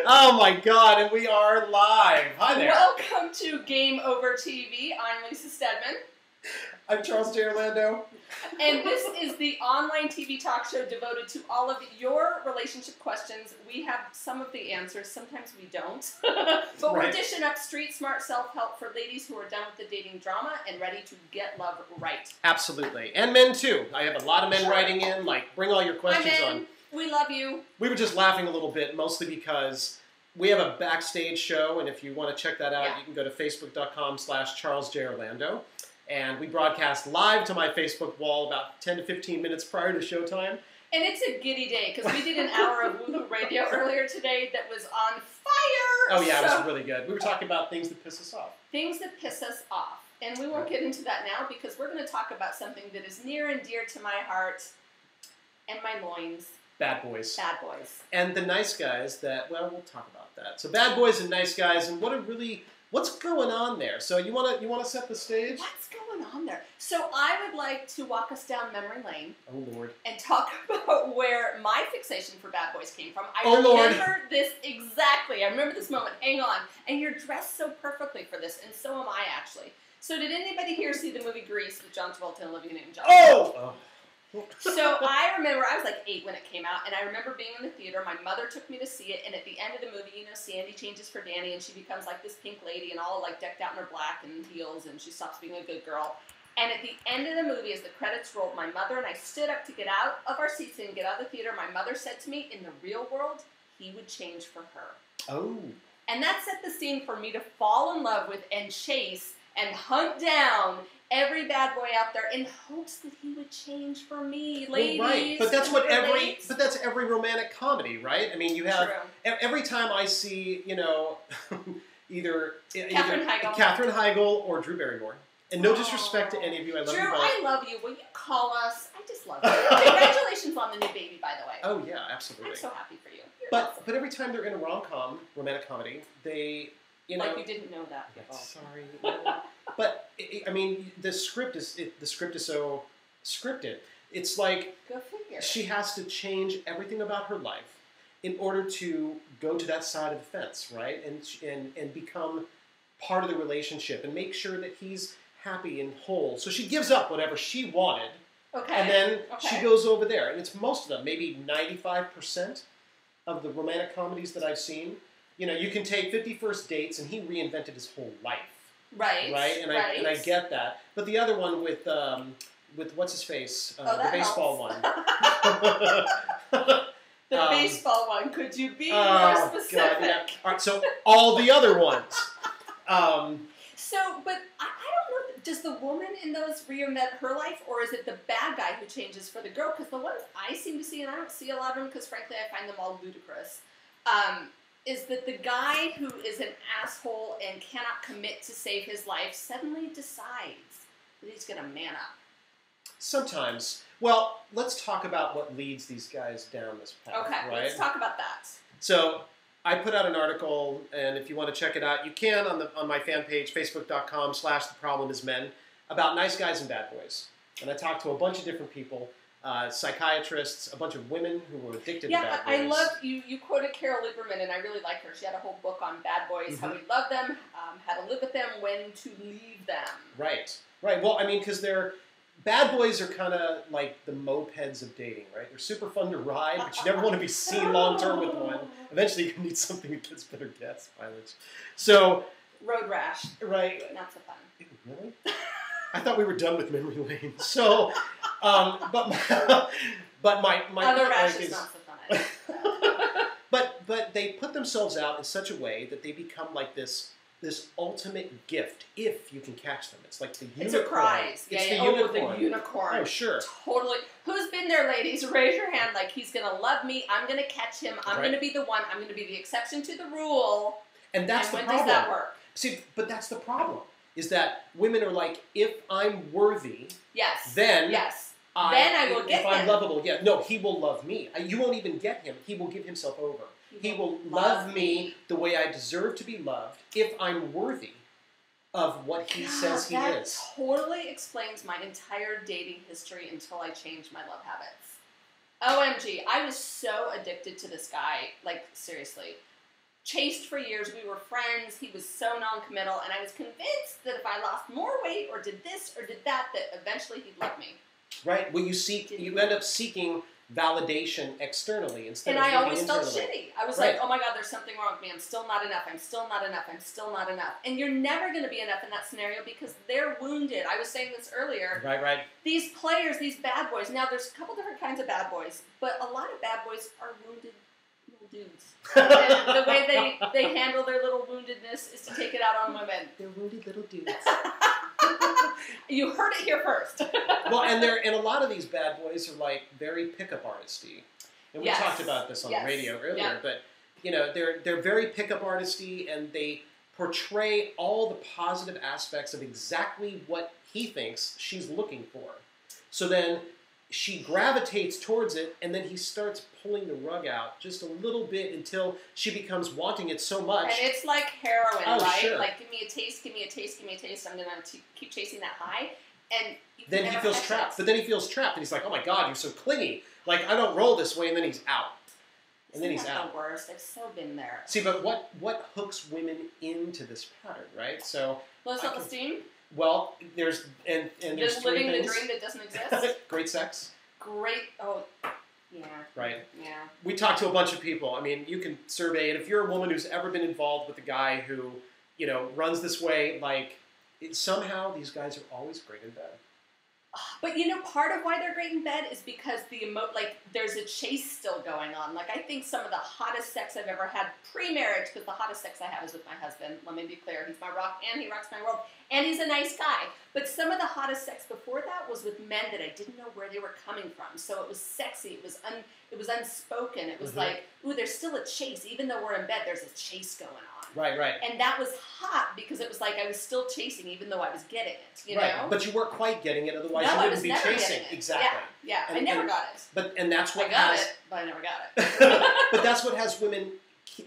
Oh my God, and we are live. Hi there. Welcome to Game Over TV. I'm Lisa Stedman. I'm Charles J. Orlando. And this is the online TV talk show devoted to all of your relationship questions. We have some of the answers, sometimes we don't. But we're dishing up street smart self-help for ladies who are done with the dating drama and ready to get love right. Absolutely. And men too. I have a lot of men writing in, like, bring all your questions on. We love you. We were just laughing a little bit, mostly because we have a backstage show, and if you want to check that out, you can go to facebook.com/CharlesJOrlando. And we broadcast live to my Facebook wall about 10 to 15 minutes prior to showtime. And it's a giddy day, because we did an hour of Woohoo Radio earlier today that was on fire! Oh yeah, it was really good. We were talking about things that piss us off. Things that piss us off. And we won't get into that now, because we're going to talk about something that is near and dear to my heart and my loins. Bad boys. Bad boys. And the nice guys that, well, we'll talk about that. So bad boys and nice guys, and what's going on there? So you want to set the stage? What's going on there? So I would like to walk us down memory lane. Oh, Lord. And talk about where my fixation for bad boys came from. I remember this exactly. I remember this moment. Hang on. And you're dressed so perfectly for this, and so am I, actually. So did anybody here see the movie Grease with John Travolta and Olivia Newton-John? Oh! So I remember, I was like 8 when it came out, and I remember being in the theater. My mother took me to see it, and at the end of the movie, you know, Sandy changes for Danny, and she becomes like this pink lady and all like decked out in her black and heels, and she stops being a good girl. And at the end of the movie, as the credits rolled, my mother and I stood up to get out of our seats and get out of the theater. My mother said to me, in the real world, he would change for her. Oh. And that set the scene for me to fall in love with and chase and hunt down every bad boy out there in hopes that he would change for me, ladies. Well, right, but that's that's every romantic comedy, right? I mean, you have every time I see, you know, either Katherine Heigl or Drew Barrymore. And no disrespect to any of you, I love you both. Drew, I love you. Will you call us? I just love you. Congratulations on the new baby, by the way. Oh yeah, absolutely. I'm so happy for you. But every time they're in a rom-com, romantic comedy, they, you know, like you didn't know that. Sorry. But I mean, the script is so scripted. It's like go figure. She has to change everything about her life in order to go to that side of the fence, right? And become part of the relationship and make sure that he's happy and whole. So she gives up whatever she wanted, and then she goes over there. And it's most of them, maybe 95% of the romantic comedies that I've seen. You know, you can take 50 First Dates, and he reinvented his whole life. Right. And I get that. But the other one with what's his face, the baseball one. The baseball one. Could you be more specific? God, yeah. All right. So all the other ones. But I don't know. Does the woman in those reinvent her life, or is it the bad guy who changes for the girl? Because the ones I seem to see, and I don't see a lot of them, because frankly I find them all ludicrous. Is that the guy who is an asshole and cannot commit to save his life suddenly decides that he's going to man up? Sometimes. Well, let's talk about what leads these guys down this path. Okay, right? Let's talk about that. So I put out an article, and if you want to check it out, you can on my fan page, facebook.com/theproblembismen, about nice guys and bad boys. And I talked to a bunch of different people. Psychiatrists, a bunch of women who were addicted to bad boys. I love you. You quoted Carol Lieberman, and I really like her. She had a whole book on bad boys, how we love them, how to live with them, when to leave them. Right. Well, I mean, because bad boys are kind of like the mopeds of dating, right? They're super fun to ride, but you never want to be seen long term with one. Eventually, you need something that gets better gas mileage. So road rash. Right. Not so fun. Really? I thought we were done with memory lane. So, but my other rash is not so fun. but they put themselves out in such a way that they become like this ultimate gift if you can catch them. It's like the unicorn. It's a prize. It's the unicorn. The unicorn. Oh, sure. Totally. Who's been there, ladies? Raise your hand. Like, he's going to love me. I'm going to catch him. I'm going to be the one. I'm going to be the exception to the rule. And that's and the when problem. does that work? See, but that's the problem, is that women are like, if I'm worthy, Yes. then yes. Then I will get if I'm him. lovable, yeah, no, he will love me. You won't even get him. He will give himself over. He will love me the way I deserve to be loved if I'm worthy of what he says he that is. Totally explains my entire dating history until I changed my love habits. OMG, I was so addicted to this guy, like seriously. Chased for years, we were friends, he was so non-committal, and I was convinced that if I lost more weight or did this or did that, that eventually he'd love me. Right. Well, you end up seeking validation externally instead and of I always internally. felt shitty. I was Right. like, oh my God, there's something wrong with me. I'm still not enough. I'm still not enough. I'm still not enough. And you're never going to be enough in that scenario because they're wounded. I was saying this earlier. Right. These players, these bad boys. Now, there's a couple different kinds of bad boys, but a lot of bad boys are wounded little dudes. And the way they handle their little woundedness is to take it out on women. They're wounded little dudes. You heard it here first. Well, and a lot of these bad boys are like very pickup artisty. And we talked about this on the radio earlier, but you know, they're very pickup artisty, and they portray all the positive aspects of exactly what he thinks she's looking for. So then she gravitates towards it, and then he starts pulling the rug out just a little bit until she becomes wanting it so much. And it's like heroin, right? Sure. Like, give me a taste, give me a taste, give me a taste. I'm going to keep chasing that high. And then he feels trapped. But then he feels trapped, and he's like, oh my God, you're so clingy. Like, I don't roll this way, and then he's out. And then he's out. The worst. I've so been there. See, but what hooks women into this pattern, right? So low self-esteem. Well, there's there's Just three living things. the dream that doesn't exist. Great sex. Great. Oh, yeah. Right. Yeah. We talked to a bunch of people. I mean, you can survey it. If you're a woman who's ever been involved with a guy who, you know, runs this way, like somehow these guys are always great in bed. But you know, part of why they're great in bed is because there's a chase still going on. Like, I think some of the hottest sex I've ever had pre-marriage, because the hottest sex I have is with my husband. Let me be clear, he's my rock, and he rocks my world, and he's a nice guy. But some of the hottest sex before that was with men that I didn't know where they were coming from. So it was sexy. It was unspoken. It was like, ooh, there's still a chase, even though we're in bed. There's a chase going on. Right. And that was hot because it was like I was still chasing even though I was getting it, you know? But you weren't quite getting it, otherwise No, you I wouldn't was be never chasing. getting it. Exactly. Yeah, I never got it. And that's what I got has, it, but I never got it. but that's what has women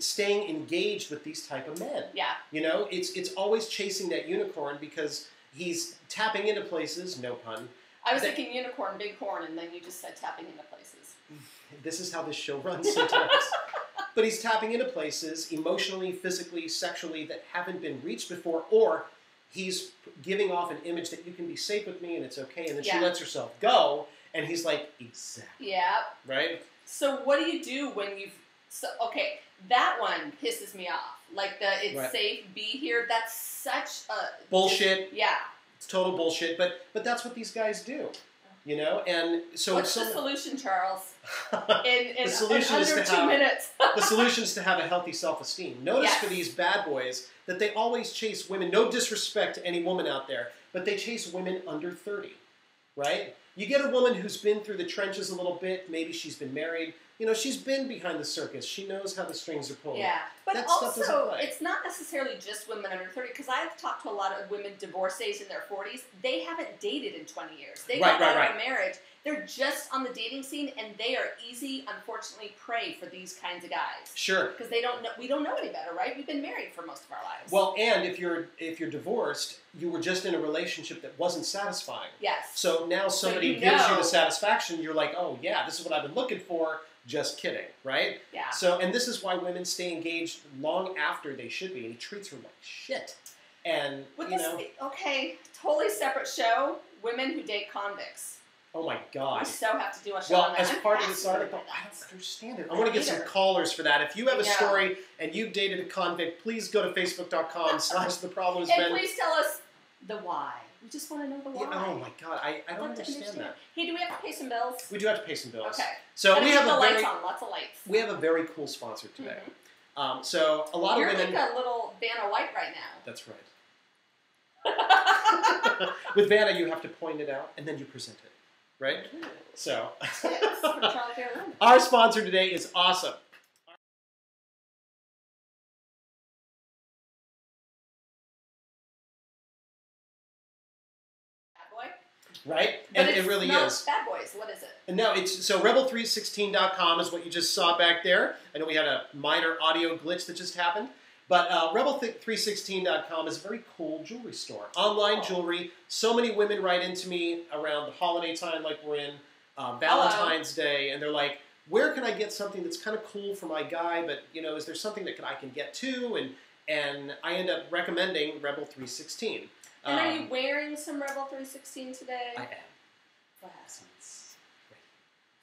staying engaged with these type of men. Yeah. You know, it's always chasing that unicorn because he's tapping into places, no pun. I was thinking unicorn, big horn, and then you just said tapping into places. This is how this show runs sometimes. But he's tapping into places emotionally, physically, sexually that haven't been reached before, or he's giving off an image that you can be safe with me and it's okay, and then she lets herself go, and he's like, exactly. Yeah. Right? So what do you do when you've... So, okay, that one pisses me off. Like it's safe, be here. That's such a... Bullshit. Yeah. It's total bullshit, but that's what these guys do. You know, and so what's the solution, Charles? In the solution under 2 minutes. The solution is to have a healthy self-esteem. Notice for these bad boys that they always chase women. No disrespect to any woman out there, but they chase women under 30, right? You get a woman who's been through the trenches a little bit. Maybe she's been married. You know, she's been behind the circus. She knows how the strings are pulled. Yeah, but that also, it's not necessarily just women under 30, because I've talked to a lot of women divorcees in their 40s. They haven't dated in 20 years. They got out of a marriage. They're just on the dating scene, and they are easy, unfortunately, prey for these kinds of guys. Sure. Because we don't know any better, right? We've been married for most of our lives. Well, and if you're divorced, you were just in a relationship that wasn't satisfying. Yes. So now somebody gives you the satisfaction, you're like, oh yeah, this is what I've been looking for. Just kidding, right? Yeah. So, and this is why women stay engaged long after they should be, and he treats her like shit. And, okay, totally separate show, women who date convicts. Oh my God. We so have to do a show on that. As part of this article, I don't understand it. I want to get some callers for that. If you have a story and you've dated a convict, please go to facebook.com/theproblemsmen. And please tell us the why. We just want to know the why. Yeah, oh my God, I don't understand that. Hey, do we have to pay some bills? We do have to pay some bills. Okay. So we have the lights on, lots of lights. We have a very cool sponsor today. So a lot of women. You're like a little Vanna White right now. That's right. With Vanna, you have to point it out and then you present it, right? Ooh. So. Yes, our sponsor today is awesome. right? But And it's it really not is. Bad Boys. What is it? And no, it's so rebel316.com is what you just saw back there. I know we had a minor audio glitch that just happened. But rebel316.com is a very cool jewelry store. Online jewelry. So many women write into me around the holiday time like we're in, Valentine's Day, and they're like, where can I get something that's kind of cool for my guy, but, you know, is there something that I can get too? And I end up recommending Rebel 316. And are you wearing some Rebel 316 today? I am. Wow. It's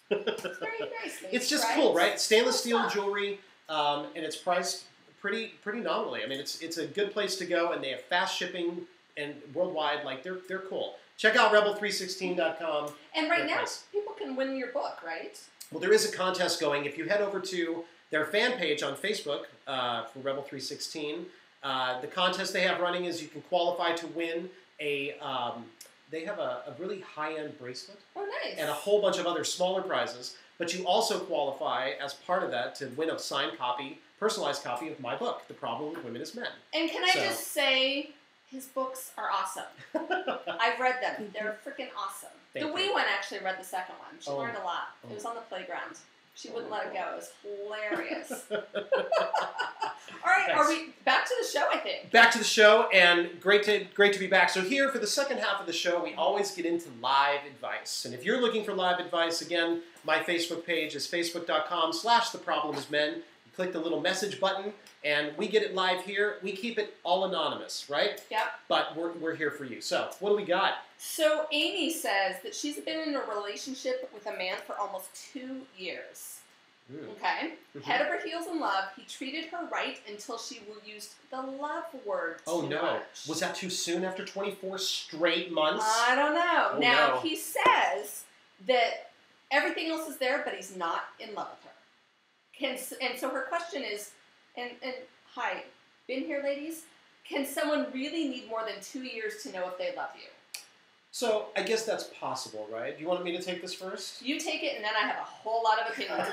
It's very nice. it's just right? cool, right? Stainless Cool steel stuff. jewelry, and it's priced pretty nominally. I mean, it's a good place to go, and they have fast shipping and worldwide. Like they're cool. Check out rebel316.com. And right Great now, place. people can win your book, right? Well, there is a contest going. If you head over to their fan page on Facebook for Rebel 316, the contest they have running is you can qualify to win a. They have a really high-end bracelet Oh, nice. and a whole bunch of other smaller prizes. But you also qualify as part of that to win a signed copy, personalized copy of my book, The Problem with Women is Men. And can I just say, his books are awesome. I've read them. They're freaking awesome. Thank The wee you. one actually read the second one. She Oh. learned a lot. Oh. It was on the playground. She wouldn't let it go. It was hilarious. All right, Thanks. are we back to the show, I think? Back to the show, and great to be back. So here, for the second half of the show, we always get into live advice. And if you're looking for live advice, again, my Facebook page is facebook.com/theproblemismen. You click the little message button, and we get it live here. We keep it all anonymous, right? Yep. But we're here for you. So what do we got? So Amy says that she's been in a relationship with a man for almost 2 years. Okay? Mhm. Head over heels in love. He treated her right until she used the love word Oh, too no. much. Was that too soon after 24 straight months? I don't know. Oh, Now, no. he says that everything else is there, but he's not in love with her. And so her question is, and hi, been here, ladies? Can someone really need more than 2 years to know if they love you? So I guess that's possible, right? Do you want me to take this first? You take it, and then I have a whole lot of opinions.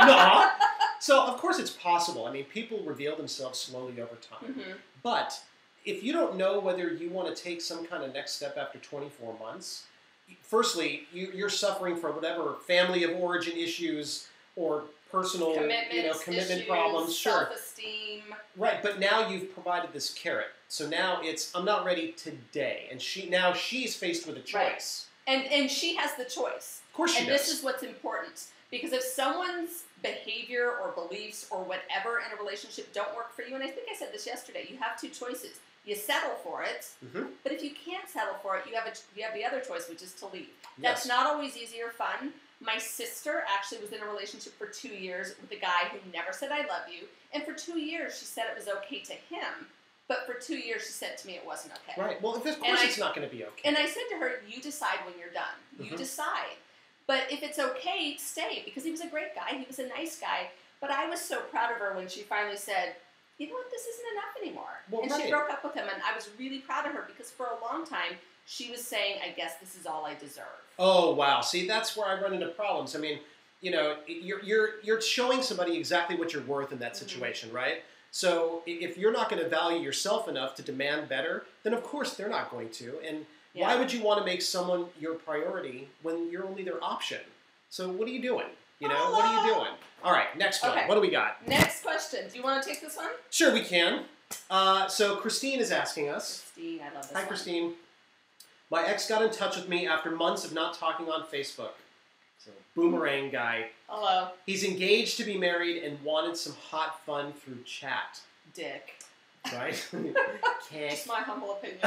No. So, of course, it's possible. I mean, people reveal themselves slowly over time. Mm-hmm. But if you don't know whether you want to take some kind of next step after 24 months, firstly, you're suffering from whatever family of origin issues or personal commitment issues, problems. Sure. Self-esteem. Right, but now you've provided this carrot. So now it's, I'm not ready today. And she's faced with a choice. Right. And she has the choice. Of course she And does. this is what's important. Because if someone's behavior or beliefs or whatever in a relationship don't work for you, and I think I said this yesterday, you have two choices. You settle for it, Mhm. but if you can't settle for it, you have the other choice, which is to leave. Yes. That's not always easy or fun. My sister actually was in a relationship for 2 years with a guy who never said I love you, and for 2 years she said it was okay to him, but for 2 years she said to me it wasn't okay. Right. Well, of course it's not going to be okay. And I said to her, you decide when you're done. You Mhm. decide. But if it's okay, stay. Because he was a great guy. He was a nice guy. But I was so proud of her when she finally said, you know what, this isn't enough anymore. Well, and right. she broke up with him. And I was really proud of her because for a long time, she was saying, I guess this is all I deserve. Oh, wow. See, that's where I run into problems. I mean, you know, you're showing somebody exactly what you're worth in that situation, right? So if you're not going to value yourself enough to demand better, then of course they're not going to. And why would you want to make someone your priority when you're only their option? So what are you doing? You know, what are you doing? All right, next one. Okay. What do we got? Next question. Do you want to take this one? Sure, we can. So Christine is asking us. Christine, I love this Hi, one. Christine. My ex got in touch with me after months of not talking on Facebook. So, boomerang guy. Hello, He's engaged to be married and wanted some hot fun through chat. Dick. Right? Can't. Just my humble opinion.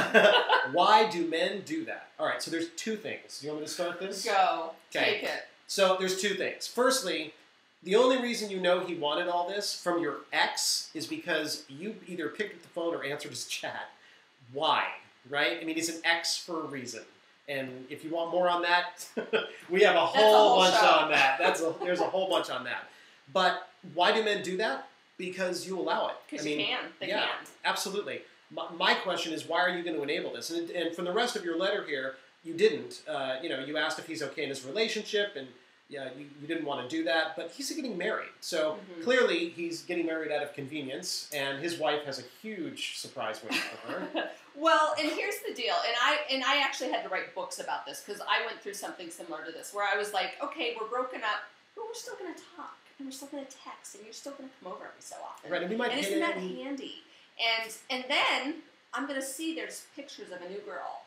Why do men do that? All right, so there's two things. You want me to start this? Go. Okay. Take it. So there's two things. Firstly, the only reason you know he wanted all this from your ex is because you either picked up the phone or answered his chat. Why? Right? I mean, he's an ex for a reason. And if you want more on that, we have a whole bunch show. on that. There's a whole bunch on that. But why do men do that? Because you allow it. Because I mean, you can. They yeah, can. absolutely. My question is, why are you going to enable this? And from the rest of your letter here, you didn't. You asked if he's okay in his relationship, and yeah, you didn't want to do that, but he's getting married. So clearly he's getting married out of convenience, and his wife has a huge surprise waiting for her. Well, and here's the deal, and I actually had to write books about this because I went through something similar to this, where I was like, okay, we're broken up, but we're still going to talk, and we're still going to text, and you're still going to come over every so often. Right, and we might isn't that handy? And then I'm going to see there's pictures of a new girl,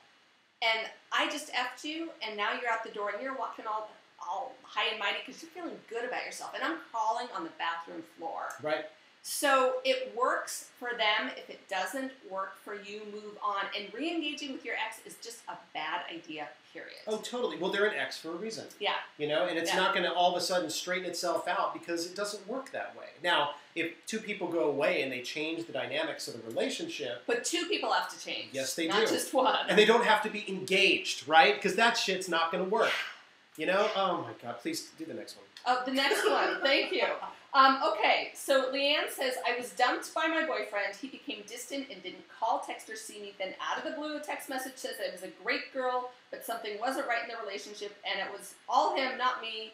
and I just effed you, and now you're out the door, and you're walking all high and mighty because you're feeling good about yourself, and I'm crawling on the bathroom floor. Right. So it works for them. If it doesn't work for you, move on. And re-engaging with your ex is just a bad idea, period. Oh, totally. Well, they're an ex for a reason. Yeah. You know, and it's not going to all of a sudden straighten itself out because it doesn't work that way. Now, if two people go away and they change the dynamics of the relationship... But two people have to change. Yes, they do. Not just one. And they don't have to be engaged, right? Because that shit's not going to work. You know? Oh, my God. Please do the next one. Oh, the next one. Thank you. Okay, so Leanne says, I was dumped by my boyfriend. He became distant and didn't call, text, or see me. Then out of the blue, a text message says I was a great girl, but something wasn't right in the relationship, and it was all him, not me.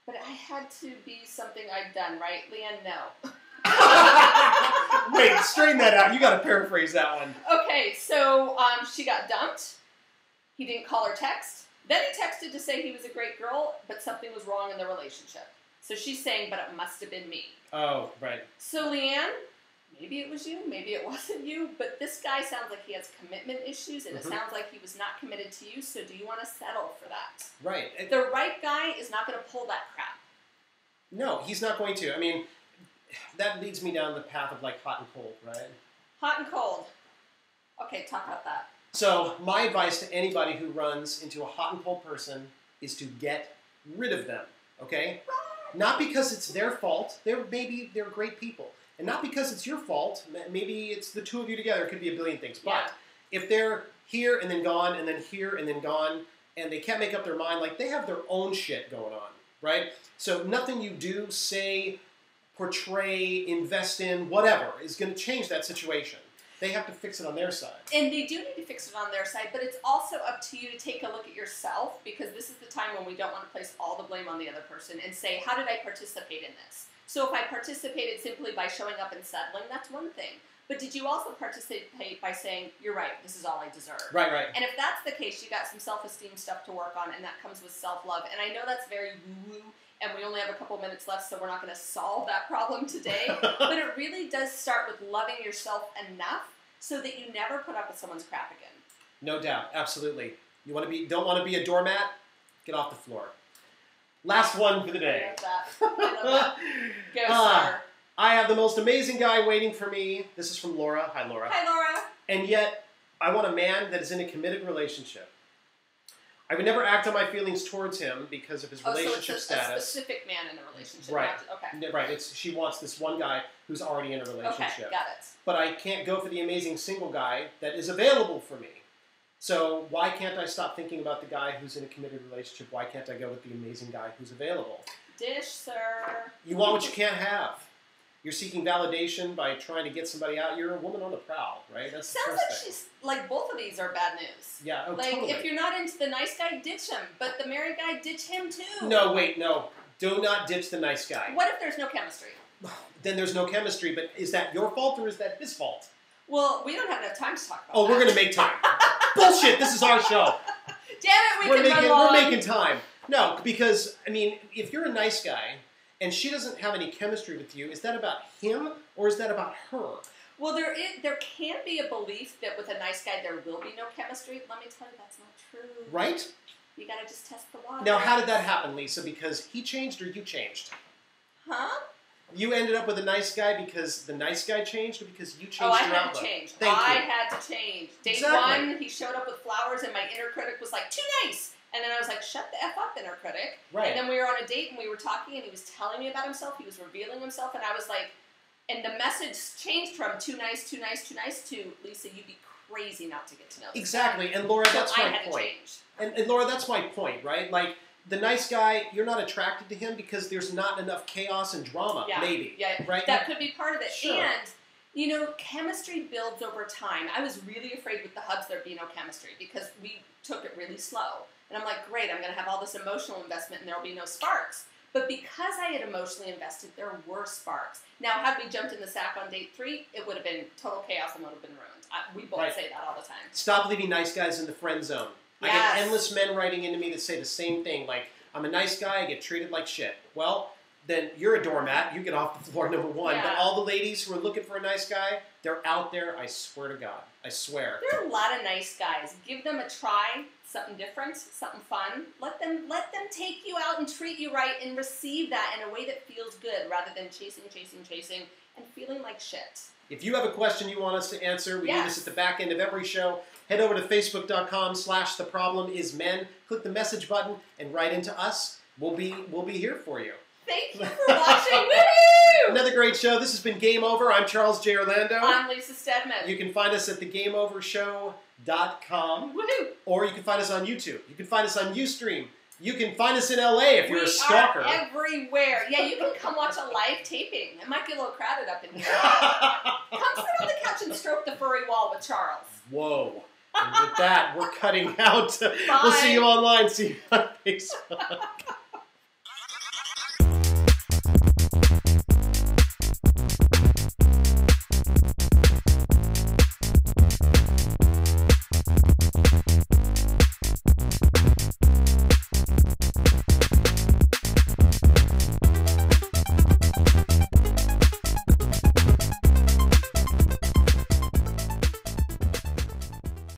But I had to be something I'd done, right? Leanne, no. Wait, straighten that out. You got to paraphrase that one. Okay, so she got dumped. He didn't call or text. Then he texted to say he was a great girl, but something was wrong in the relationship. So she's saying, but it must have been me. Oh, right. So Leanne, maybe it was you, maybe it wasn't you, but this guy sounds like he has commitment issues, and it sounds like he was not committed to you, so do you want to settle for that? Right. The right guy is not going to pull that crap. No, he's not going to. I mean, that leads me down the path of, like, hot and cold, right? Hot and cold. Okay, talk about that. So my advice to anybody who runs into a hot and cold person is to get rid of them, okay? Not because it's their fault. Maybe they're great people. And not because it's your fault. Maybe it's the two of you together. It could be a billion things. But if they're here and then gone and then here and then gone and they can't make up their mind, like they have their own shit going on, right? So nothing you do, say, portray, invest in, whatever, is going to change that situation. They have to fix it on their side. And they do need to fix it on their side, but it's also up to you to take a look at yourself, because this is the time when we don't want to place all the blame on the other person and say, how did I participate in this? So if I participated simply by showing up and settling, that's one thing. But did you also participate by saying, you're right, this is all I deserve? Right, right. And if that's the case, you got some self-esteem stuff to work on, and that comes with self-love. And I know that's very woo-woo, and we only have a couple minutes left, so we're not going to solve that problem today. But it really does start with loving yourself enough so that you never put up with someone's crap again. No doubt, absolutely. You don't want to be a doormat? Get off the floor. Last one for the day. I love that. I love that. Go, sir. I have the most amazing guy waiting for me. This is from Laura. Hi, Laura. Hi, Laura. And yet, I want a man that is in a committed relationship. I would never act on my feelings towards him because of his relationship status. A specific man in a relationship. Right. Okay. Right. She wants this one guy who's already in a relationship. Okay, got it. But I can't go for the amazing single guy that is available for me. So why can't I stop thinking about the guy who's in a committed relationship? Why can't I go with the amazing guy who's available? Dish, sir. You want what you can't have. You're seeking validation by trying to get somebody out. You're a woman on the prowl, right? That's Sounds like she's like both of these are bad news. Yeah, like totally. If you're not into the nice guy, ditch him. But the married guy, ditch him too. No, wait, no. Do not ditch the nice guy. What if there's no chemistry? Then there's no chemistry. But is that your fault or is that his fault? Well, we don't have enough time to talk about that. Oh, we're gonna make time. Bullshit! This is our show. Damn it, we're making time. No, because I mean, if you're a nice guy and she doesn't have any chemistry with you, is that about him or is that about her? Well, there can be a belief that with a nice guy there will be no chemistry. Let me tell you, that's not true. Right? You gotta just test the water. Now, how did that happen, Lisa? Because he changed or you changed? Huh? You ended up with a nice guy because the nice guy changed or because you changed your outlook? Oh, I had to change. I had to change. Day one, he showed up with flowers and my inner critic was like, too nice! And then I was like, shut the F up, inner critic. Right. And then we were on a date and we were talking and he was telling me about himself. He was revealing himself and I was like, and the message changed from too nice, too nice, too nice to, Lisa, you'd be crazy not to get to know this Exactly. guy. And Laura, that's my point. And Laura, that's my point, right? Like, the nice guy, you're not attracted to him because there's not enough chaos and drama, maybe. Yeah, right? That could be part of it. Sure. And, you know, chemistry builds over time. I was really afraid with the Hubs there'd be no chemistry because we took it really slow. And I'm like, great, I'm going to have all this emotional investment and there will be no sparks. But because I had emotionally invested, there were sparks. Now, had we jumped in the sack on date 3, it would have been total chaos and would have been ruined. We both say that all the time. Stop leaving nice guys in the friend zone. Yes. I get endless men writing into me that say the same thing, like, I'm a nice guy, I get treated like shit. Well, then you're a doormat, you get off the floor, number one. Yeah. But all the ladies who are looking for a nice guy, they're out there, I swear to God. I swear. There are a lot of nice guys. Give them a try, something different, something fun. Let them take you out and treat you right and receive that in a way that feels good rather than chasing and feeling like shit. If you have a question you want us to answer, we do this at the back end of every show. Head over to facebook.com/theproblemismen. Click the message button and write into us. We'll be here for you. Thank you for watching. Woohoo! Another great show. This has been Game Over. I'm Charles J. Orlando. I'm Lisa Stedman. You can find us at thegameovershow.com. Woohoo! Or you can find us on YouTube. You can find us on Ustream. You can find us in LA if you're a stalker. We are everywhere. Yeah, you can come watch a live taping. It might be a little crowded up in here. Come sit on the couch and stroke the furry wall with Charles. Whoa. And with that, we're cutting out. Bye. We'll see you online. See you on Facebook.